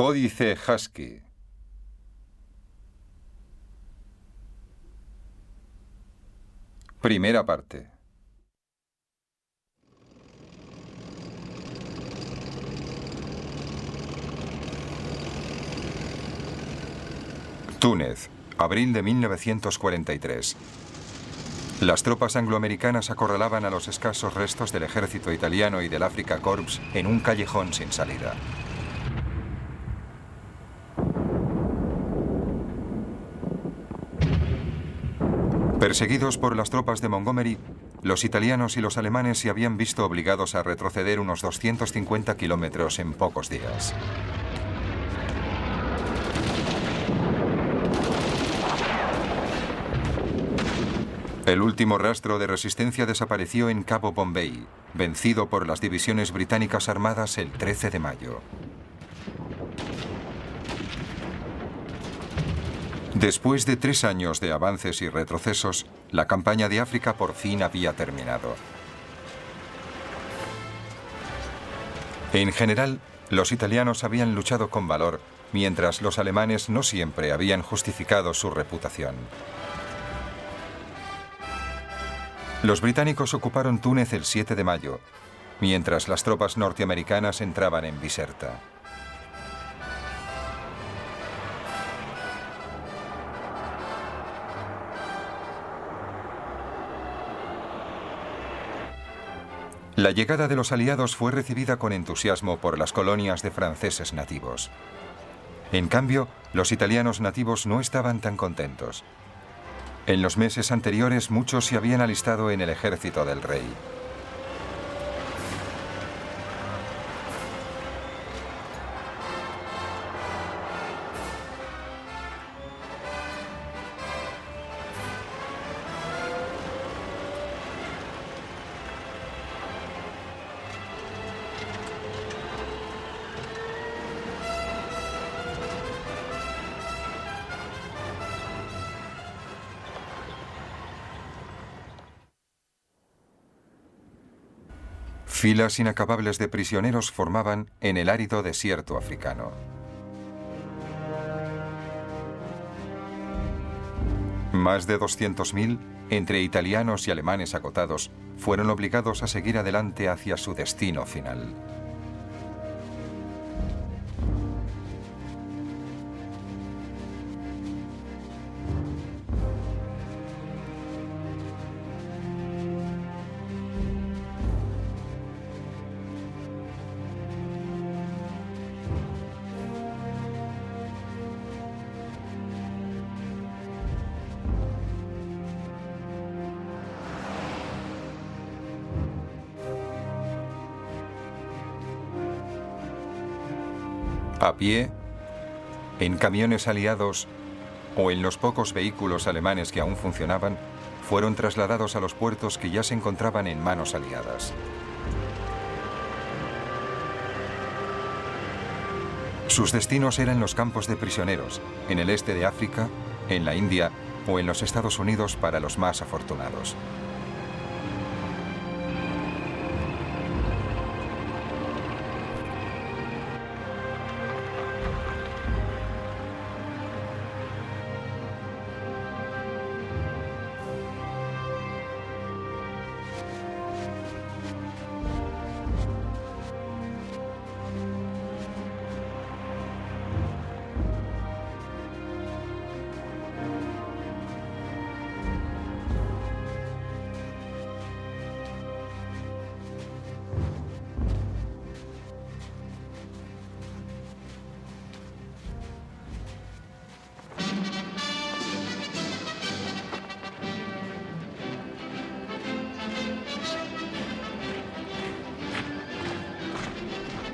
Códice Husky. Primera parte. Túnez, abril de 1943. Las tropas angloamericanas acorralaban a los escasos restos del ejército italiano y del Afrika Korps en un callejón sin salida. Perseguidos por las tropas de Montgomery, los italianos y los alemanes se habían visto obligados a retroceder unos 250 kilómetros en pocos días. El último rastro de resistencia desapareció en Cabo Bombay, vencido por las divisiones británicas armadas el 13 de mayo. Después de 3 años de avances y retrocesos, la campaña de África por fin había terminado. En general, los italianos habían luchado con valor, mientras los alemanes no siempre habían justificado su reputación. Los británicos ocuparon Túnez el 7 de mayo, mientras las tropas norteamericanas entraban en Biserta. La llegada de los aliados fue recibida con entusiasmo por las colonias de franceses nativos. En cambio, los italianos nativos no estaban tan contentos. En los meses anteriores, muchos se habían alistado en el ejército del rey. Filas inacabables de prisioneros formaban en el árido desierto africano. Más de 200.000, entre italianos y alemanes acotados, fueron obligados a seguir adelante hacia su destino final. A pie, en camiones aliados o en los pocos vehículos alemanes que aún funcionaban, fueron trasladados a los puertos que ya se encontraban en manos aliadas. Sus destinos eran los campos de prisioneros, en el este de África, en la India o en los Estados Unidos para los más afortunados.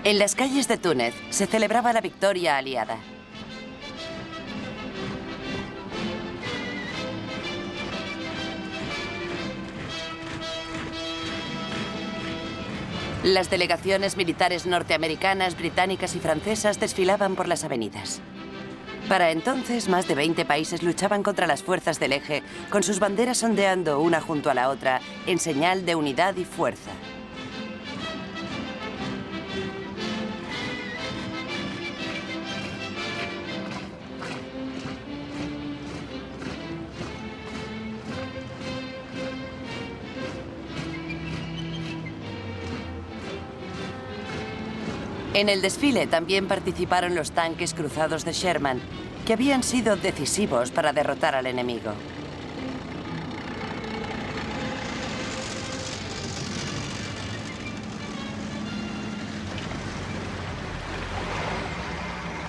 En las calles de Túnez se celebraba la victoria aliada. Las delegaciones militares norteamericanas, británicas y francesas desfilaban por las avenidas. Para entonces, más de 20 países luchaban contra las fuerzas del eje, con sus banderas ondeando una junto a la otra, en señal de unidad y fuerza. En el desfile también participaron los tanques cruzados de Sherman, que habían sido decisivos para derrotar al enemigo.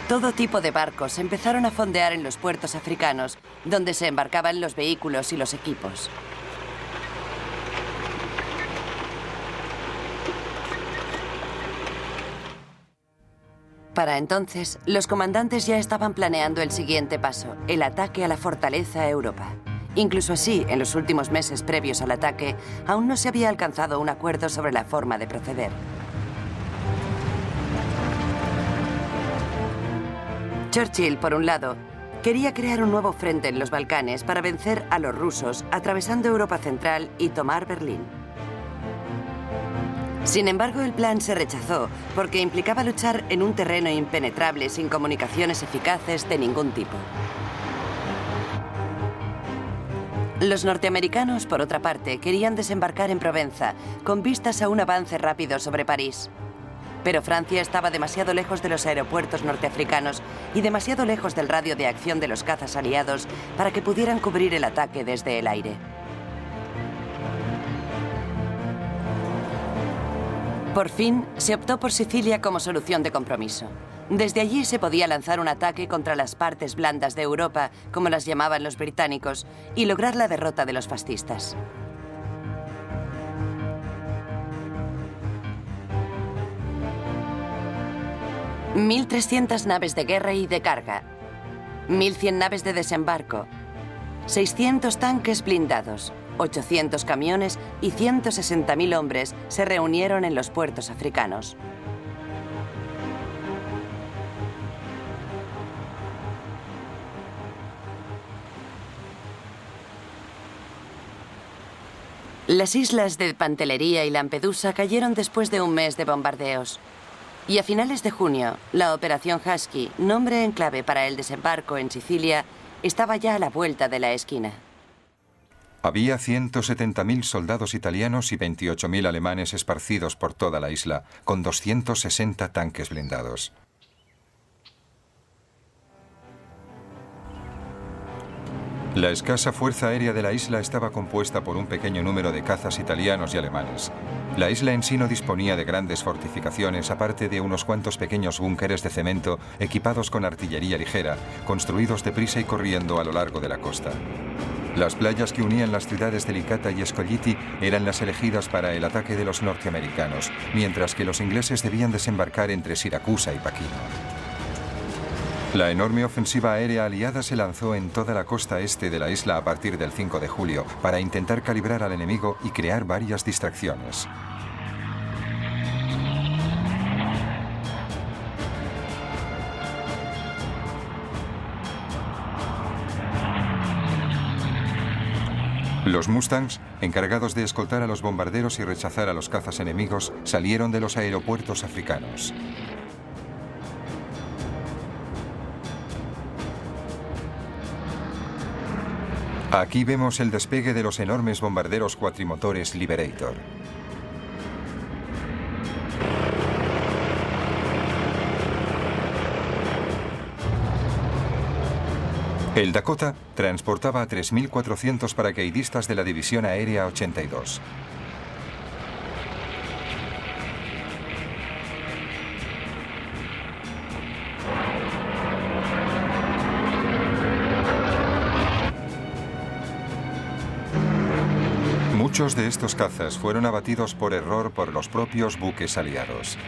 Todo tipo de barcos empezaron a fondear en los puertos africanos, donde se embarcaban los vehículos y los equipos. Para entonces, los comandantes ya estaban planeando el siguiente paso, el ataque a la fortaleza Europa. Incluso así, en los últimos meses previos al ataque, aún no se había alcanzado un acuerdo sobre la forma de proceder. Churchill, por un lado, quería crear un nuevo frente en los Balcanes para vencer a los rusos, atravesando Europa Central y tomar Berlín. Sin embargo, el plan se rechazó porque implicaba luchar en un terreno impenetrable sin comunicaciones eficaces de ningún tipo. Los norteamericanos, por otra parte, querían desembarcar en Provenza, con vistas a un avance rápido sobre París. Pero Francia estaba demasiado lejos de los aeropuertos norteafricanos y demasiado lejos del radio de acción de los cazas aliados para que pudieran cubrir el ataque desde el aire. Por fin, se optó por Sicilia como solución de compromiso. Desde allí se podía lanzar un ataque contra las partes blandas de Europa, como las llamaban los británicos, y lograr la derrota de los fascistas. «1.300 naves de guerra y de carga, 1.100 naves de desembarco, 600 tanques blindados, 800 camiones y 160.000 hombres se reunieron en los puertos africanos. Las islas de Pantelleria y Lampedusa cayeron después de un mes de bombardeos. Y a finales de junio, la Operación Husky, nombre en clave para el desembarco en Sicilia, estaba ya a la vuelta de la esquina. Había 170.000 soldados italianos y 28.000 alemanes esparcidos por toda la isla, con 260 tanques blindados. La escasa fuerza aérea de la isla estaba compuesta por un pequeño número de cazas italianos y alemanes. La isla en sí no disponía de grandes fortificaciones, aparte de unos cuantos pequeños búnkeres de cemento equipados con artillería ligera, construidos deprisa y corriendo a lo largo de la costa. Las playas que unían las ciudades de Licata y Escolliti eran las elegidas para el ataque de los norteamericanos, mientras que los ingleses debían desembarcar entre Siracusa y Paquino. La enorme ofensiva aérea aliada se lanzó en toda la costa este de la isla a partir del 5 de julio para intentar calibrar al enemigo y crear varias distracciones. Los Mustangs, encargados de escoltar a los bombarderos y rechazar a los cazas enemigos, salieron de los aeropuertos africanos. Aquí vemos el despegue de los enormes bombarderos cuatrimotores Liberator. El Dakota transportaba a 3.400 paracaidistas de la División Aérea 82. Muchos de estos cazas fueron abatidos por error por los propios buques aliados.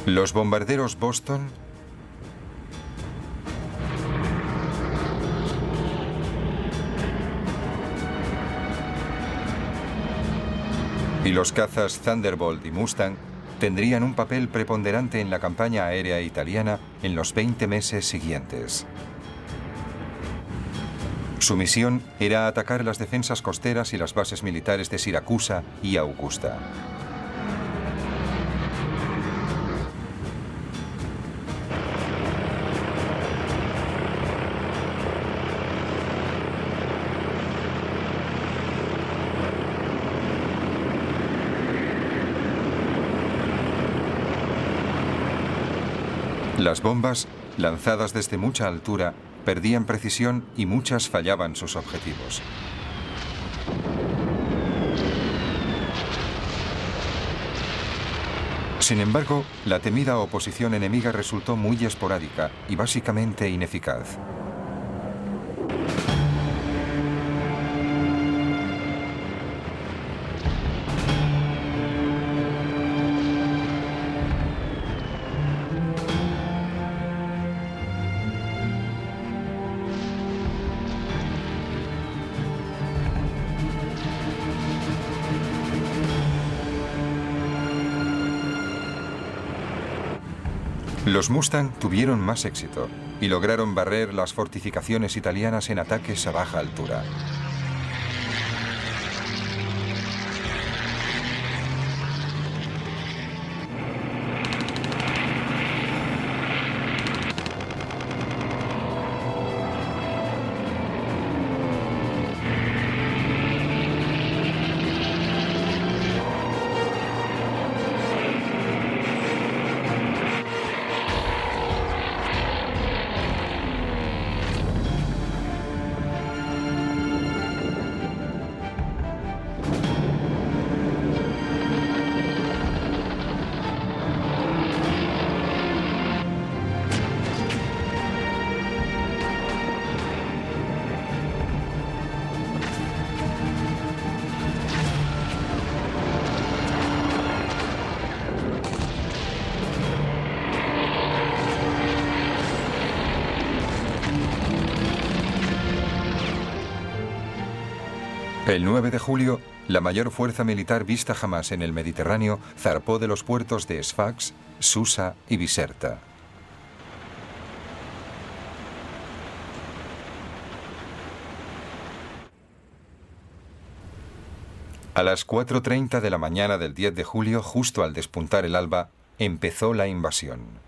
Los bombarderos Boston y los cazas Thunderbolt y Mustang tendrían un papel preponderante en la campaña aérea italiana en los 20 meses siguientes. Su misión era atacar las defensas costeras y las bases militares de Siracusa y Augusta. Las bombas, lanzadas desde mucha altura, perdían precisión y muchas fallaban sus objetivos. Sin embargo, la temida oposición enemiga resultó muy esporádica y básicamente ineficaz. Los Mustang tuvieron más éxito y lograron barrer las fortificaciones italianas en ataques a baja altura. El 9 de julio, la mayor fuerza militar vista jamás en el Mediterráneo zarpó de los puertos de Sfax, Susa y Biserta. A las 4:30 de la mañana del 10 de julio, justo al despuntar el alba, empezó la invasión.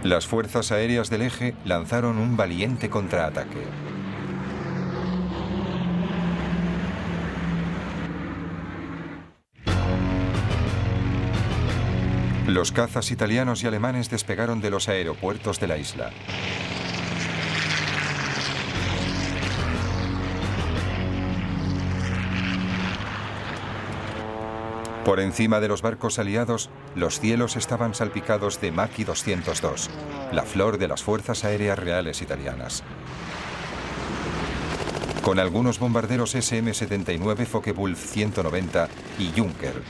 Las fuerzas aéreas del eje lanzaron un valiente contraataque. Los cazas italianos y alemanes despegaron de los aeropuertos de la isla. Por encima de los barcos aliados, los cielos estaban salpicados de Mach 202, la flor de las fuerzas aéreas reales italianas. Con algunos bombarderos SM-79, Focke-Wulf 190 y Junker,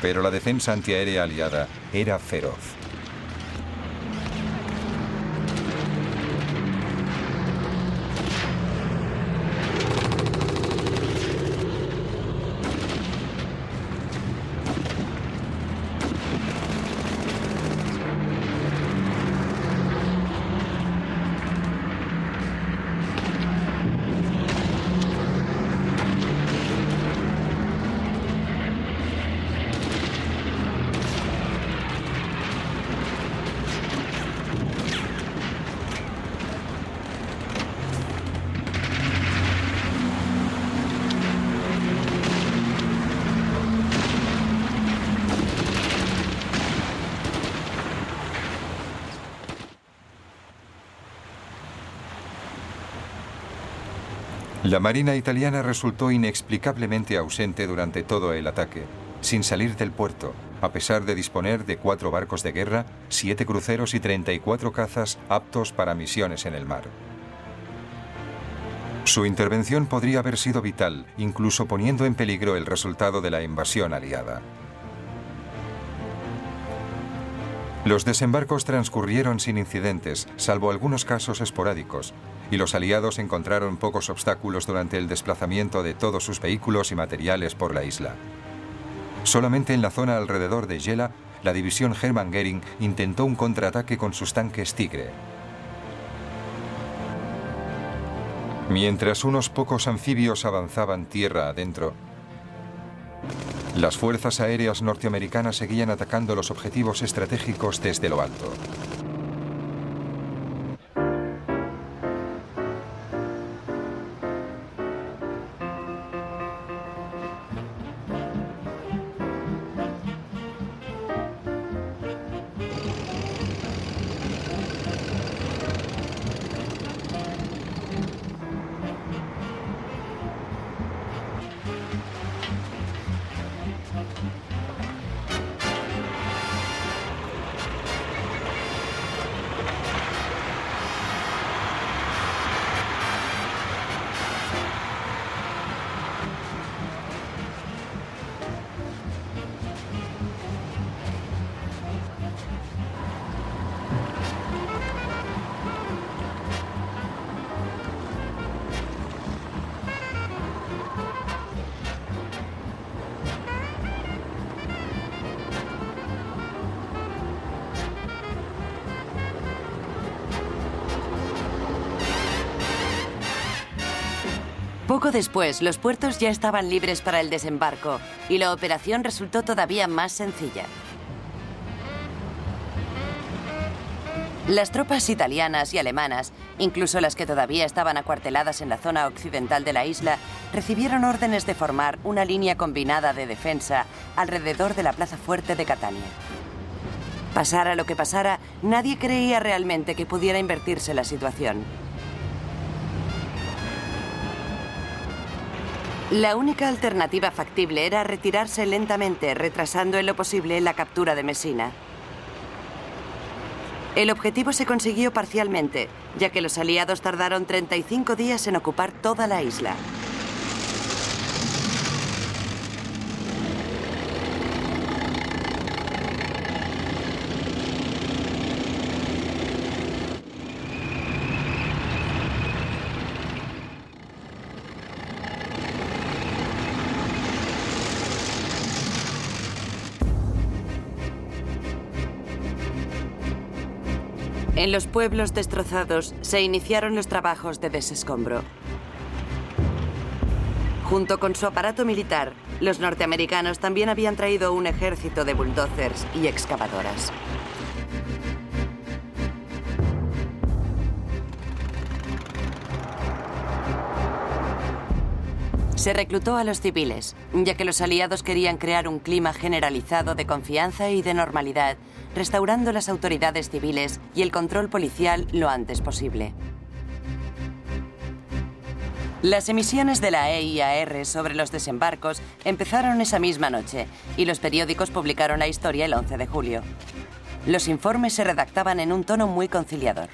pero la defensa antiaérea aliada era feroz. La marina italiana resultó inexplicablemente ausente durante todo el ataque, sin salir del puerto, a pesar de disponer de 4 barcos de guerra, 7 cruceros y 34 cazas aptos para misiones en el mar. Su intervención podría haber sido vital, incluso poniendo en peligro el resultado de la invasión aliada. Los desembarcos transcurrieron sin incidentes, salvo algunos casos esporádicos, y los aliados encontraron pocos obstáculos durante el desplazamiento de todos sus vehículos y materiales por la isla. Solamente en la zona alrededor de Gela, la división Hermann Göring intentó un contraataque con sus tanques Tigre. Mientras unos pocos anfibios avanzaban tierra adentro, las fuerzas aéreas norteamericanas seguían atacando los objetivos estratégicos desde lo alto. Poco después, los puertos ya estaban libres para el desembarco y la operación resultó todavía más sencilla. Las tropas italianas y alemanas, incluso las que todavía estaban acuarteladas en la zona occidental de la isla, recibieron órdenes de formar una línea combinada de defensa alrededor de la plaza fuerte de Catania. Pasara lo que pasara, nadie creía realmente que pudiera invertirse la situación. La única alternativa factible era retirarse lentamente, retrasando en lo posible la captura de Messina. El objetivo se consiguió parcialmente, ya que los aliados tardaron 35 días en ocupar toda la isla. En los pueblos destrozados se iniciaron los trabajos de desescombro. Junto con su aparato militar, los norteamericanos también habían traído un ejército de bulldozers y excavadoras. Se reclutó a los civiles, ya que los aliados querían crear un clima generalizado de confianza y de normalidad, restaurando las autoridades civiles y el control policial lo antes posible. Las emisiones de la EIAR sobre los desembarcos empezaron esa misma noche y los periódicos publicaron la historia el 11 de julio. Los informes se redactaban en un tono muy conciliador.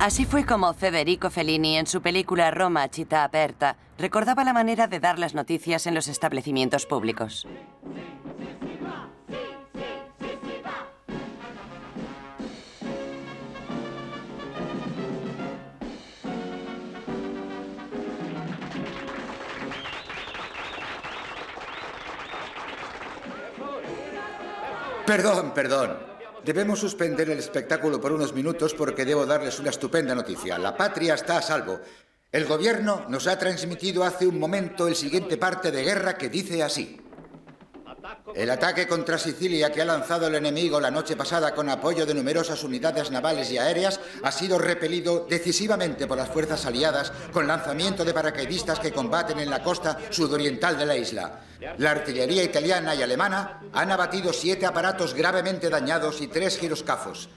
Así fue como Federico Fellini, en su película Roma Città Aperta, recordaba la manera de dar las noticias en los establecimientos públicos. Perdón. Debemos suspender el espectáculo por unos minutos porque debo darles una estupenda noticia. La patria está a salvo. El gobierno nos ha transmitido hace un momento el siguiente parte de guerra que dice así. El ataque contra Sicilia que ha lanzado el enemigo la noche pasada con apoyo de numerosas unidades navales y aéreas ha sido repelido decisivamente por las fuerzas aliadas con lanzamiento de paracaidistas que combaten en la costa sudoriental de la isla. La artillería italiana y alemana han abatido 7 aparatos gravemente dañados y 3 giroscafos.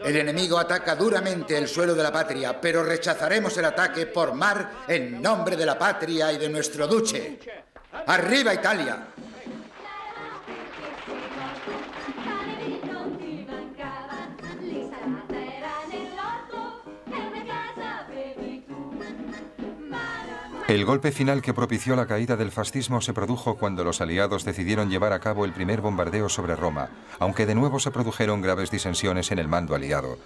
El enemigo ataca duramente el suelo de la patria, pero rechazaremos el ataque por mar en nombre de la patria y de nuestro duce. ¡Arriba Italia! El golpe final que propició la caída del fascismo se produjo cuando los aliados decidieron llevar a cabo el primer bombardeo sobre Roma, aunque de nuevo se produjeron graves disensiones en el mando aliado.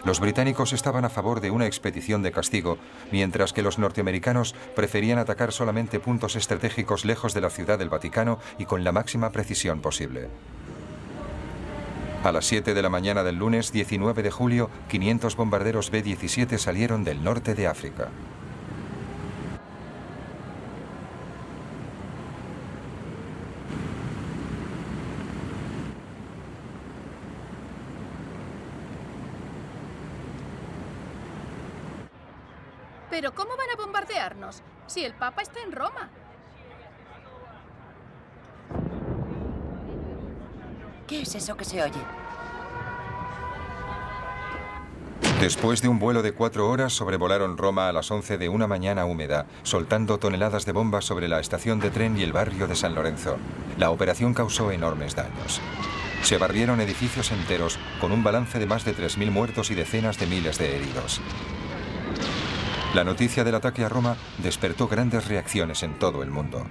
Los británicos estaban a favor de una expedición de castigo, mientras que los norteamericanos preferían atacar solamente puntos estratégicos lejos de la Ciudad del Vaticano y con la máxima precisión posible. A las 7 de la mañana del lunes 19 de julio, 500 bombarderos B-17 salieron del norte de África. ¿Pero cómo van a bombardearnos si el Papa está en Roma? ¿Qué es eso que se oye? Después de un vuelo de 4 horas, sobrevolaron Roma a las 11 de una mañana húmeda, soltando toneladas de bombas sobre la estación de tren y el barrio de San Lorenzo. La operación causó enormes daños. Se barrieron edificios enteros, con un balance de más de 3.000 muertos y decenas de miles de heridos. La noticia del ataque a Roma despertó grandes reacciones en todo el mundo.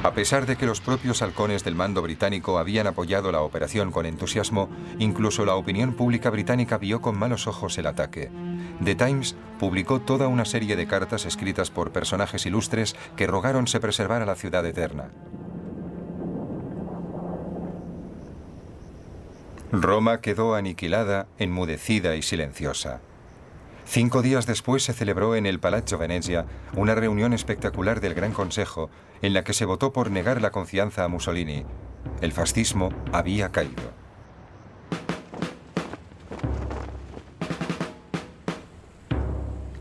A pesar de que los propios halcones del mando británico habían apoyado la operación con entusiasmo, incluso la opinión pública británica vio con malos ojos el ataque. The Times publicó toda una serie de cartas escritas por personajes ilustres que rogaron se preservara la ciudad eterna. Roma quedó aniquilada, enmudecida y silenciosa. 5 días después se celebró en el Palazzo Venezia una reunión espectacular del Gran Consejo en la que se votó por negar la confianza a Mussolini. El fascismo había caído.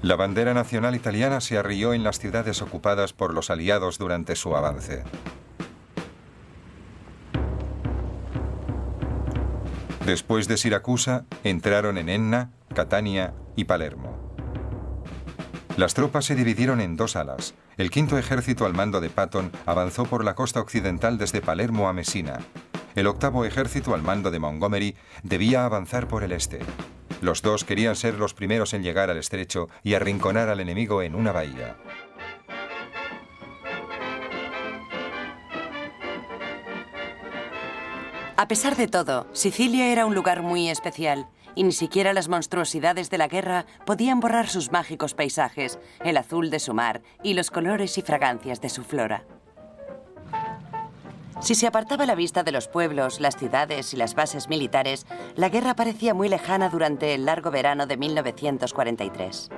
La bandera nacional italiana se arrió en las ciudades ocupadas por los aliados durante su avance. Después de Siracusa, entraron en Enna, Catania y Palermo. Las tropas se dividieron en 2 alas. El quinto ejército al mando de Patton avanzó por la costa occidental desde Palermo a Messina. El octavo ejército al mando de Montgomery debía avanzar por el este. Los dos querían ser los primeros en llegar al estrecho y arrinconar al enemigo en una bahía. A pesar de todo, Sicilia era un lugar muy especial y ni siquiera las monstruosidades de la guerra podían borrar sus mágicos paisajes, el azul de su mar y los colores y fragancias de su flora. Si se apartaba la vista de los pueblos, las ciudades y las bases militares, la guerra parecía muy lejana durante el largo verano de 1943.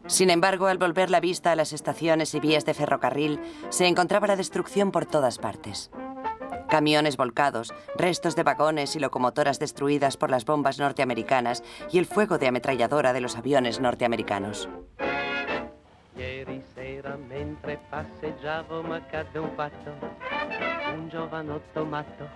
Sin embargo, al volver la vista a las estaciones y vías de ferrocarril, se encontraba la destrucción por todas partes. Camiones volcados, restos de vagones y locomotoras destruidas por las bombas norteamericanas y el fuego de ametralladora de los aviones norteamericanos. Ieri sera mentre passeggiavo m'accadde un fatto, un giovanotto matto.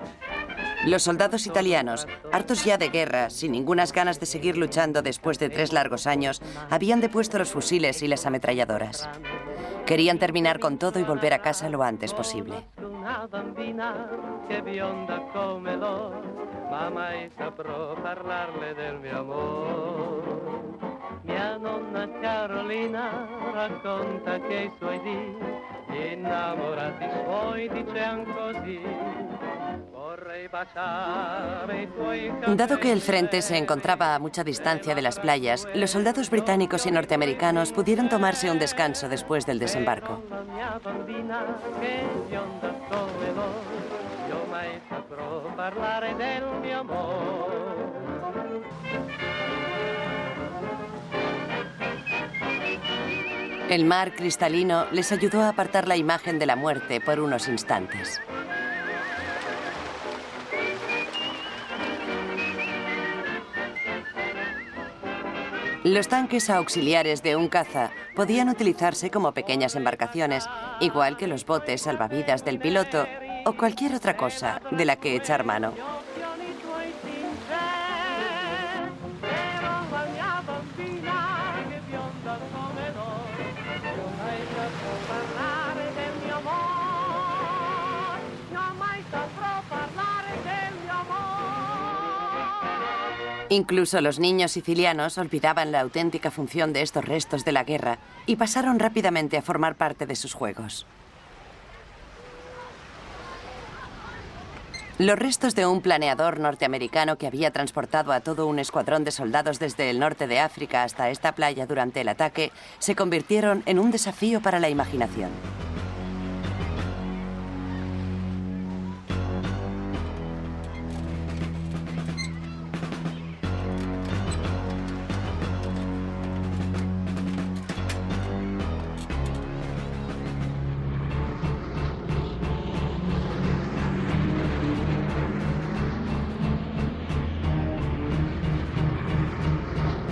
Los soldados italianos, hartos ya de guerra, sin ningunas ganas de seguir luchando después de 3 largos años, habían depuesto los fusiles y las ametralladoras. Querían terminar con todo y volver a casa lo antes posible. Una bambina che bionda come l'oro, ma mai saprò parlarle del mio amor. Mia nonna Carolina racconta che i suoi dì, gli innamorati suoi dicean così. Dado que el frente se encontraba a mucha distancia de las playas, los soldados británicos y norteamericanos pudieron tomarse un descanso después del desembarco. El mar cristalino les ayudó a apartar la imagen de la muerte por unos instantes. Los tanques auxiliares de un caza podían utilizarse como pequeñas embarcaciones, igual que los botes salvavidas del piloto o cualquier otra cosa de la que echar mano. Incluso los niños sicilianos olvidaban la auténtica función de estos restos de la guerra y pasaron rápidamente a formar parte de sus juegos. Los restos de un planeador norteamericano que había transportado a todo un escuadrón de soldados desde el norte de África hasta esta playa durante el ataque se convirtieron en un desafío para la imaginación.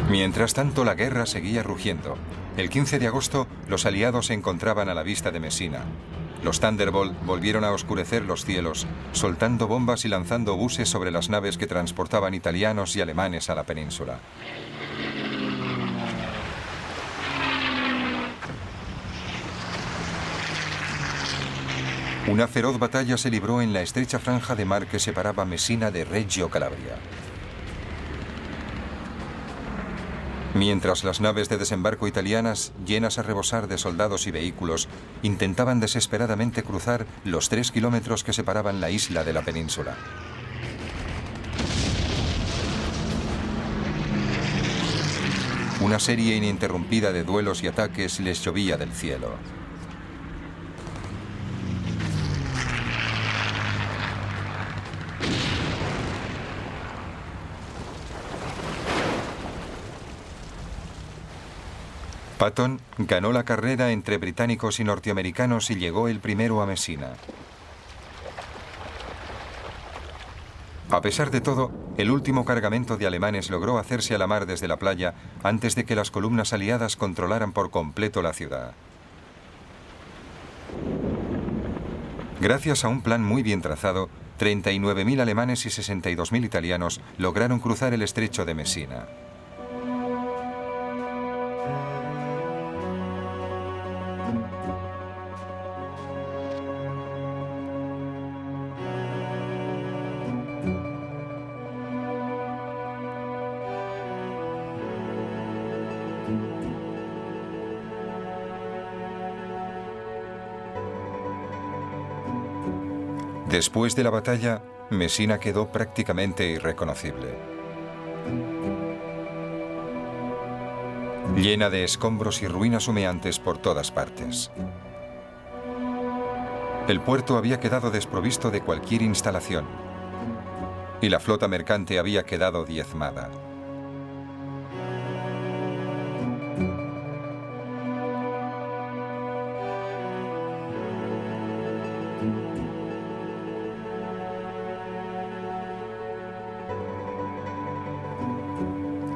Mientras tanto, la guerra seguía rugiendo. El 15 de agosto, los aliados se encontraban a la vista de Messina. Los Thunderbolt volvieron a oscurecer los cielos, soltando bombas y lanzando obuses sobre las naves que transportaban italianos y alemanes a la península. Una feroz batalla se libró en la estrecha franja de mar que separaba Messina de Reggio Calabria. Mientras las naves de desembarco italianas, llenas a rebosar de soldados y vehículos, intentaban desesperadamente cruzar los 3 kilómetros que separaban la isla de la península. Una serie ininterrumpida de duelos y ataques les llovía del cielo. Patton ganó la carrera entre británicos y norteamericanos y llegó el primero a Messina. A pesar de todo, el último cargamento de alemanes logró hacerse a la mar desde la playa antes de que las columnas aliadas controlaran por completo la ciudad. Gracias a un plan muy bien trazado, 39.000 alemanes y 62.000 italianos lograron cruzar el estrecho de Messina. Después de la batalla, Messina quedó prácticamente irreconocible. Llena de escombros y ruinas humeantes por todas partes. El puerto había quedado desprovisto de cualquier instalación y la flota mercante había quedado diezmada.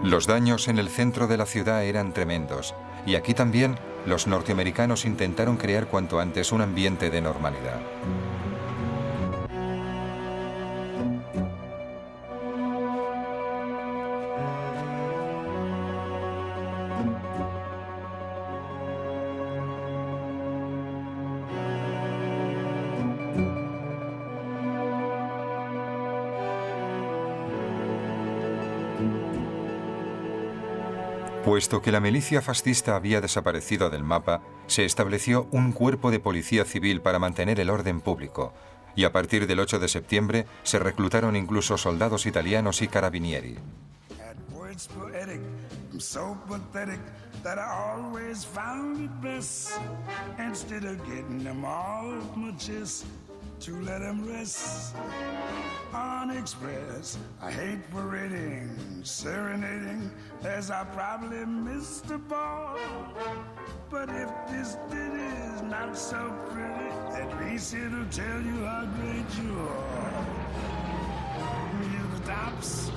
Los daños en el centro de la ciudad eran tremendos, y aquí también los norteamericanos intentaron crear cuanto antes un ambiente de normalidad. Puesto que la milicia fascista había desaparecido del mapa, se estableció un cuerpo de policía civil para mantener el orden público, y a partir del 8 de septiembre se reclutaron incluso soldados italianos y carabinieri. To let him rest on express. I hate parading, serenading, as I probably missed the ball. But if this ditty is not so pretty, at least it'll tell you how great you are. You the tops,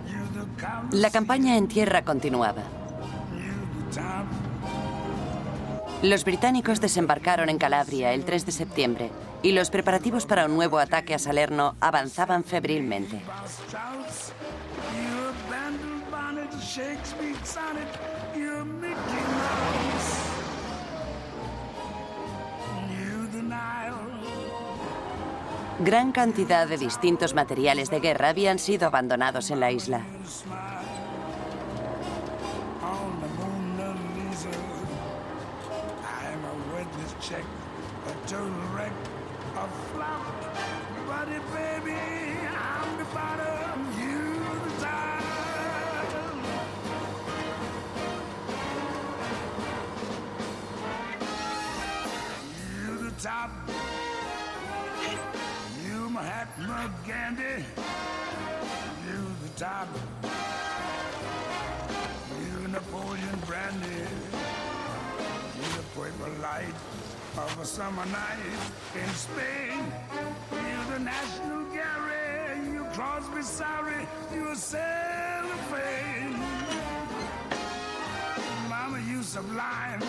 you the cops. La campaña en tierra continuaba. You the top. Los británicos desembarcaron en Calabria el 3 de septiembre y los preparativos para un nuevo ataque a Salerno avanzaban febrilmente. Gran cantidad de distintos materiales de guerra habían sido abandonados en la isla. Check a total wreck, a flop, buddy baby, I'm the bottom, you the top. You the top, you Mahatma Gandhi, you the top, you Napoleon Brandy, you the purple light of a summer night in Spain. You're the National Gallery, you Crosby, sorry, you're cellophane. Mama, you sublime.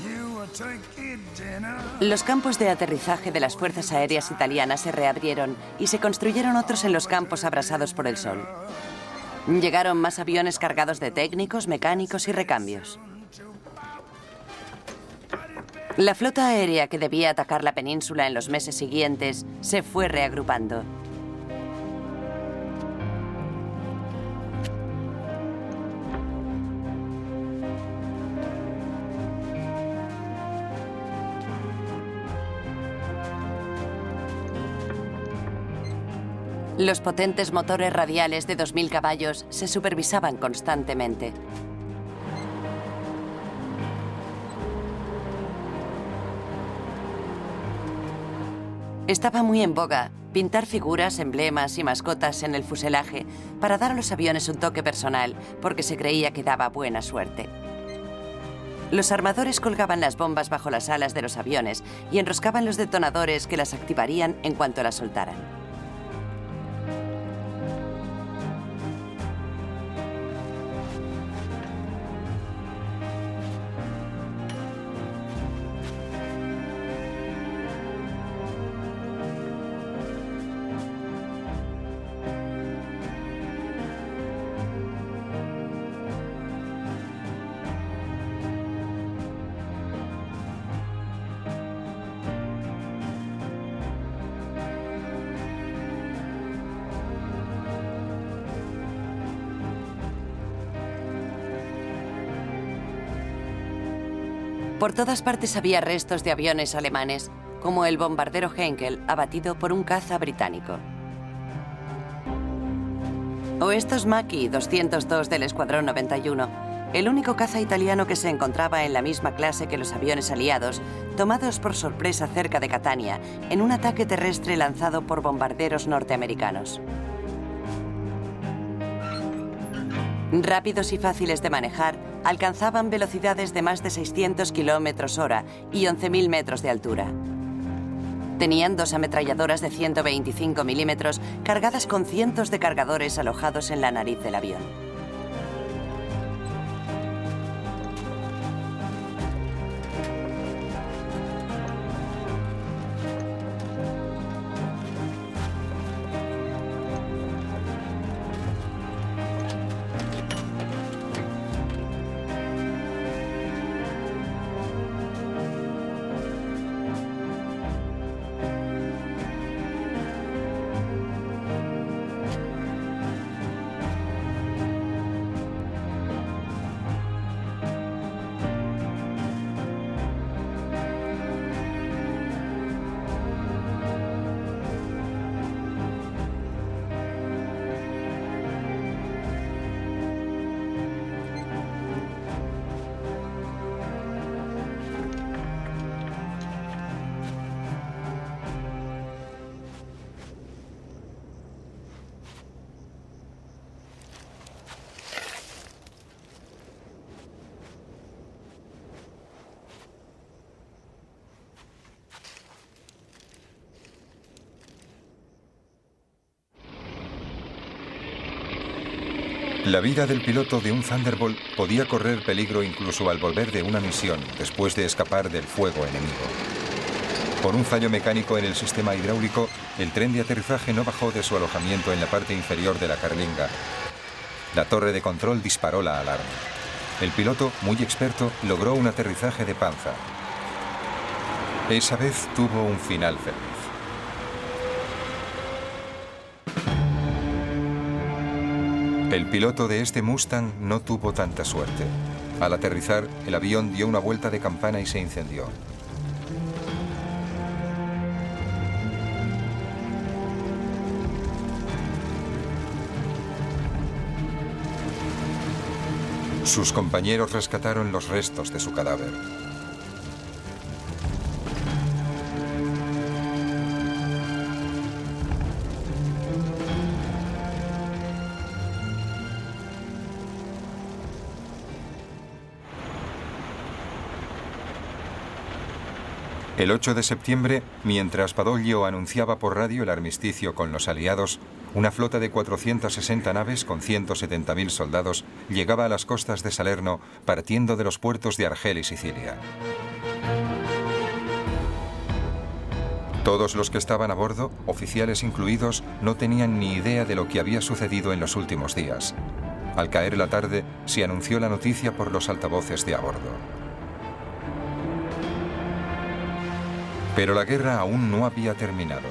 you a turkey dinner. Los campos de aterrizaje de las fuerzas aéreas italianas se reabrieron y se construyeron otros en los campos abrasados por el sol. Llegaron más aviones cargados de técnicos, mecánicos y recambios. La flota aérea que debía atacar la península en los meses siguientes se fue reagrupando. Los potentes motores radiales de 2000 caballos se supervisaban constantemente. Estaba muy en boga pintar figuras, emblemas y mascotas en el fuselaje para dar a los aviones un toque personal, porque se creía que daba buena suerte. Los armadores colgaban las bombas bajo las alas de los aviones y enroscaban los detonadores que las activarían en cuanto las soltaran. Por todas partes había restos de aviones alemanes, como el bombardero Henkel, abatido por un caza británico. O estos Macchi 202 del Escuadrón 91, el único caza italiano que se encontraba en la misma clase que los aviones aliados, tomados por sorpresa cerca de Catania, en un ataque terrestre lanzado por bombarderos norteamericanos. Rápidos y fáciles de manejar, alcanzaban velocidades de más de 600 km/h y 11.000 metros de altura. Tenían dos ametralladoras de 125 milímetros cargadas con cientos de cargadores alojados en la nariz del avión. La vida del piloto de un Thunderbolt podía correr peligro incluso al volver de una misión después de escapar del fuego enemigo. Por un fallo mecánico en el sistema hidráulico, el tren de aterrizaje no bajó de su alojamiento en la parte inferior de la carlinga. La torre de control disparó la alarma. El piloto, muy experto, logró un aterrizaje de panza. Esa vez tuvo un final feliz. El piloto de este Mustang no tuvo tanta suerte. Al aterrizar, el avión dio una vuelta de campana y se incendió. Sus compañeros rescataron los restos de su cadáver. El 8 de septiembre, mientras Badoglio anunciaba por radio el armisticio con los aliados, una flota de 460 naves con 170.000 soldados llegaba a las costas de Salerno partiendo de los puertos de Argel y Sicilia. Todos los que estaban a bordo, oficiales incluidos, no tenían ni idea de lo que había sucedido en los últimos días. Al caer la tarde, se anunció la noticia por los altavoces de a bordo. Pero la guerra aún no había terminado.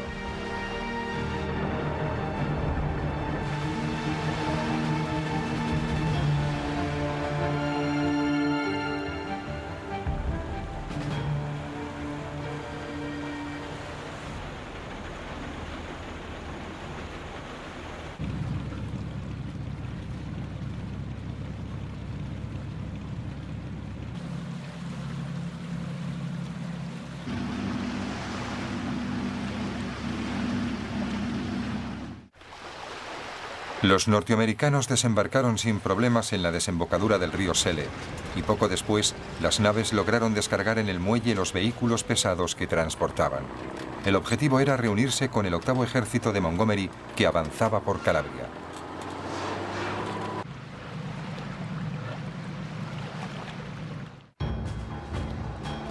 Los norteamericanos desembarcaron sin problemas en la desembocadura del río Sele y poco después las naves lograron descargar en el muelle los vehículos pesados que transportaban. El objetivo era reunirse con el 8º Ejército de Montgomery que avanzaba por Calabria.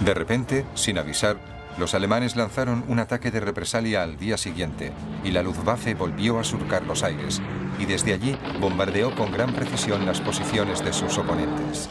De repente, sin avisar, los alemanes lanzaron un ataque de represalia al día siguiente y la Luftwaffe volvió a surcar los aires y desde allí bombardeó con gran precisión las posiciones de sus oponentes.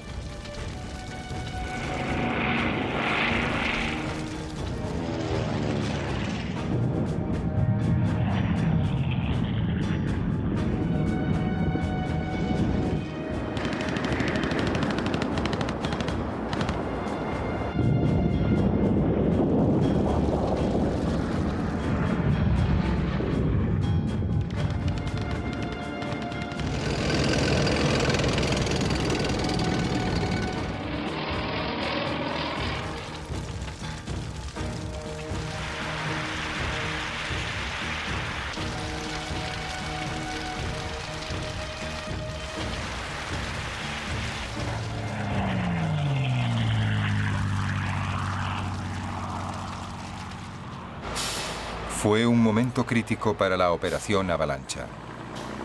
Fue un momento crítico para la operación Avalancha.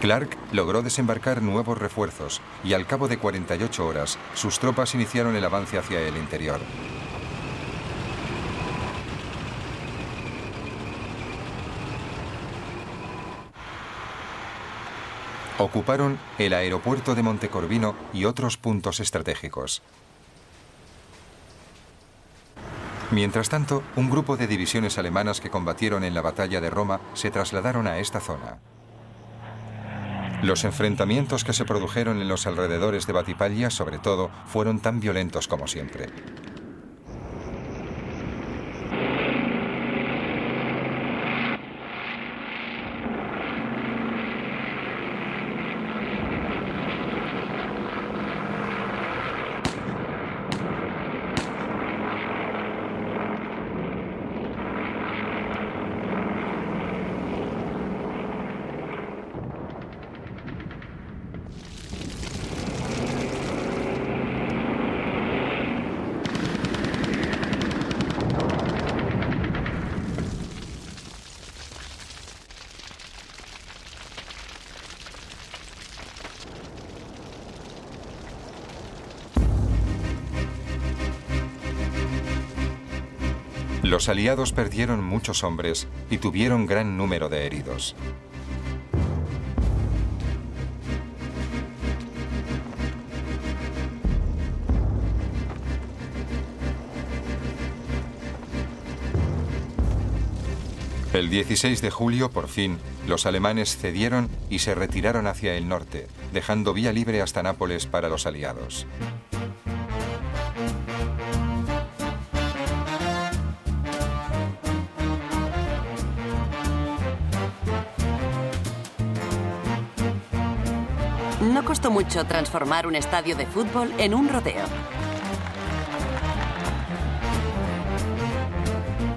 Clark logró desembarcar nuevos refuerzos y al cabo de 48 horas sus tropas iniciaron el avance hacia el interior. Ocuparon el aeropuerto de Montecorvino y otros puntos estratégicos. Mientras tanto, un grupo de divisiones alemanas que combatieron en la batalla de Roma se trasladaron a esta zona. Los enfrentamientos que se produjeron en los alrededores de Battipaglia, sobre todo, fueron tan violentos como siempre. Los aliados perdieron muchos hombres y tuvieron gran número de heridos. El 16 de julio, por fin, los alemanes cedieron y se retiraron hacia el norte, dejando vía libre hasta Nápoles para los aliados. No costó mucho transformar un estadio de fútbol en un rodeo.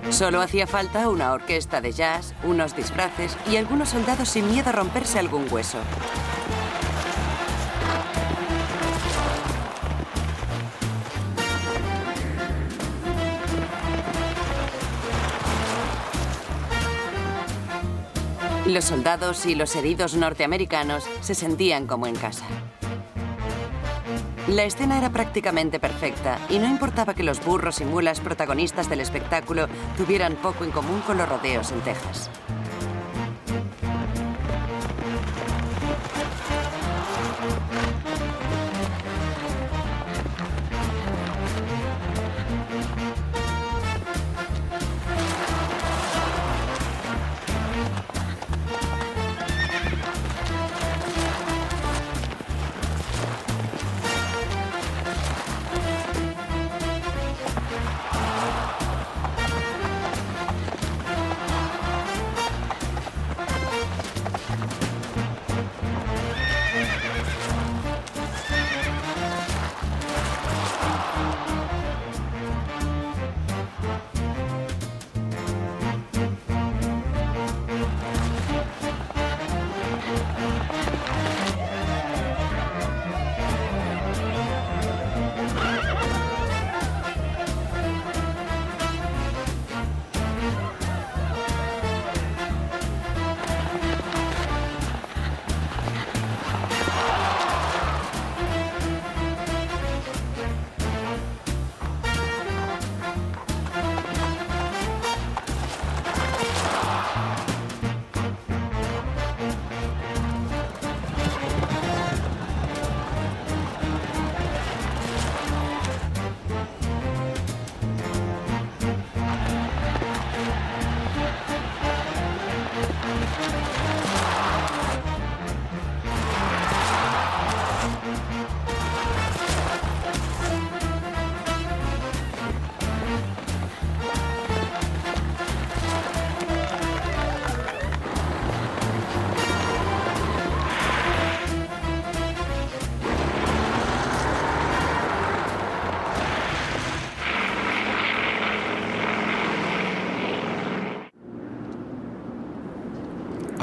Solo hacía falta una orquesta de jazz, unos disfraces y algunos soldados sin miedo a romperse algún hueso. Los soldados y los heridos norteamericanos se sentían como en casa. La escena era prácticamente perfecta y no importaba que los burros y mulas protagonistas del espectáculo tuvieran poco en común con los rodeos en Texas.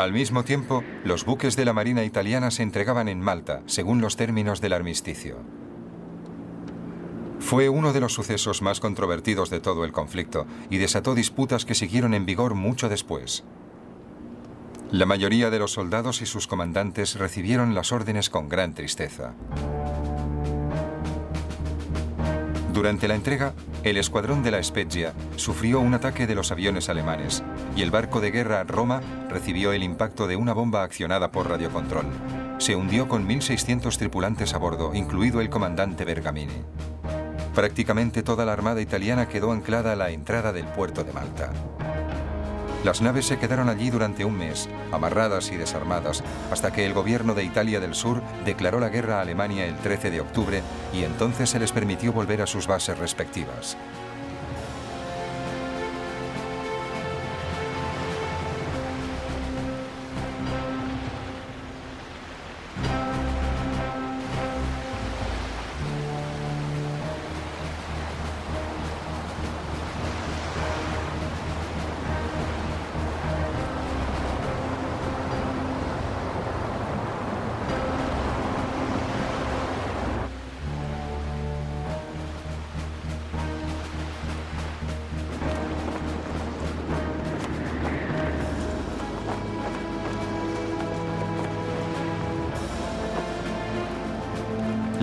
Al mismo tiempo, los buques de la Marina italiana se entregaban en Malta, según los términos del armisticio. Fue uno de los sucesos más controvertidos de todo el conflicto y desató disputas que siguieron en vigor mucho después. La mayoría de los soldados y sus comandantes recibieron las órdenes con gran tristeza. Durante la entrega, el escuadrón de la Spezia sufrió un ataque de los aviones alemanes y el barco de guerra Roma recibió el impacto de una bomba accionada por radiocontrol. Se hundió con 1.600 tripulantes a bordo, incluido el comandante Bergamini. Prácticamente toda la armada italiana quedó anclada a la entrada del puerto de Malta. Las naves se quedaron allí durante un mes, amarradas y desarmadas, hasta que el gobierno de Italia del Sur declaró la guerra a Alemania el 13 de octubre y entonces se les permitió volver a sus bases respectivas.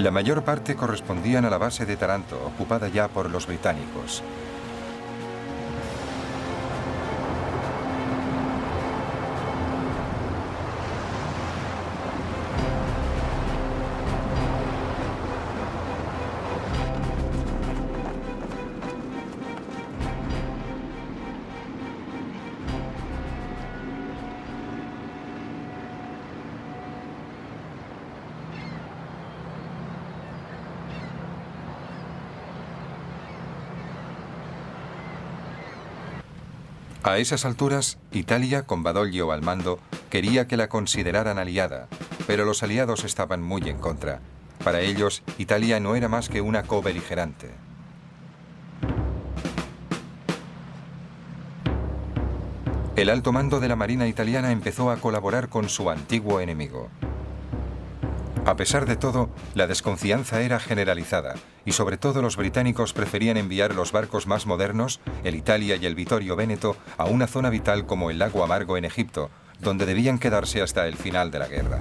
La mayor parte correspondían a la base de Taranto, ocupada ya por los británicos. A esas alturas, Italia, con Badoglio al mando, quería que la consideraran aliada, pero los aliados estaban muy en contra. Para ellos, Italia no era más que una cobeligerante. El alto mando de la Marina italiana empezó a colaborar con su antiguo enemigo. A pesar de todo, la desconfianza era generalizada y sobre todo los británicos preferían enviar los barcos más modernos, el Italia y el Vittorio Veneto, a una zona vital como el lago Amargo en Egipto, donde debían quedarse hasta el final de la guerra.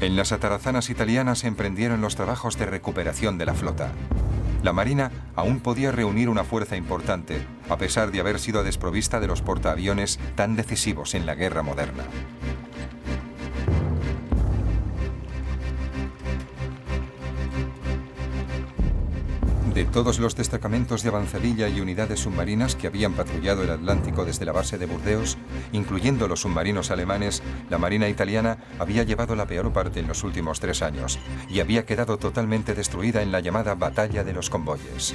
En las atarazanas italianas se emprendieron los trabajos de recuperación de la flota. La Marina aún podía reunir una fuerza importante, a pesar de haber sido desprovista de los portaaviones tan decisivos en la guerra moderna. De todos los destacamentos de avanzadilla y unidades submarinas que habían patrullado el Atlántico desde la base de Burdeos, incluyendo los submarinos alemanes, la Marina italiana había llevado la peor parte en los últimos 3 años y había quedado totalmente destruida en la llamada Batalla de los Convoyes.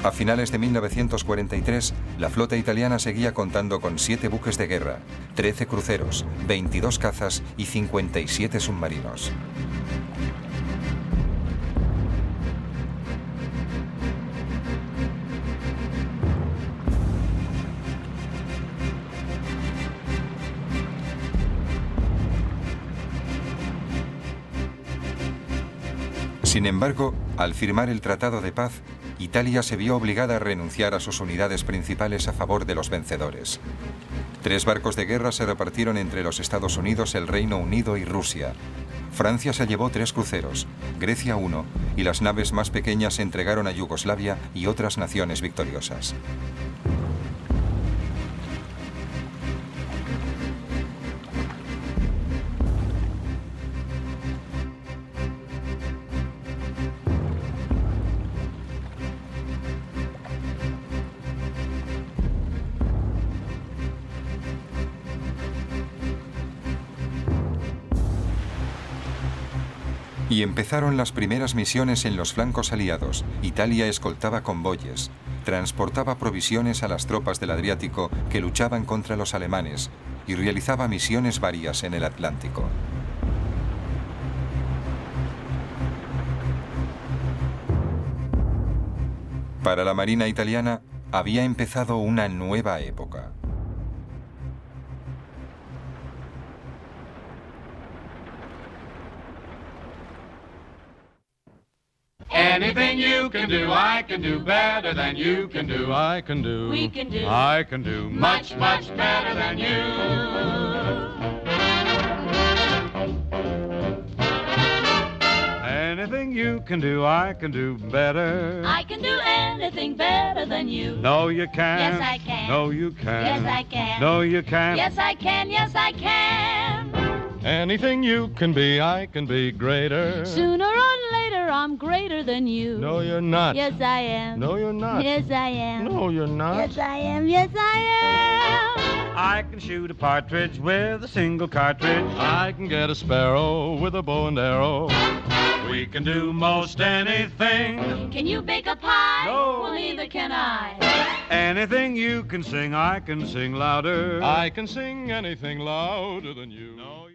A finales de 1943, la flota italiana seguía contando con 7 buques de guerra, 13 cruceros, 22 cazas y 57 submarinos. Sin embargo, al firmar el Tratado de Paz, Italia se vio obligada a renunciar a sus unidades principales a favor de los vencedores. 3 barcos de guerra se repartieron entre los Estados Unidos, el Reino Unido y Rusia. Francia se llevó 3 cruceros, Grecia 1, y las naves más pequeñas se entregaron a Yugoslavia y otras naciones victoriosas. Y empezaron las primeras misiones en los flancos aliados. Italia escoltaba convoyes, transportaba provisiones a las tropas del Adriático que luchaban contra los alemanes y realizaba misiones varias en el Atlántico. Para la Marina italiana había empezado una nueva época. Anything you can do, I can do better than you can do. I can do. We can do. I can do much, much better than you. Anything you can do, I can do better. I can do anything better than you. No, you can't. Yes, I can. No, you can't. Yes, I can. No, you can't. Yes, I can. Yes, I can. Anything you can be, I can be greater. Sooner or later, I'm greater than you. No, you're not. Yes, I am. No, you're not. Yes, I am. No, you're not. Yes, I am. Yes, I am. I can shoot a partridge with a single cartridge. I can get a sparrow with a bow and arrow. We can do most anything. Can you bake a pie? No. Well, neither can I. Anything you can sing, I can sing louder. I can sing anything louder than you. No.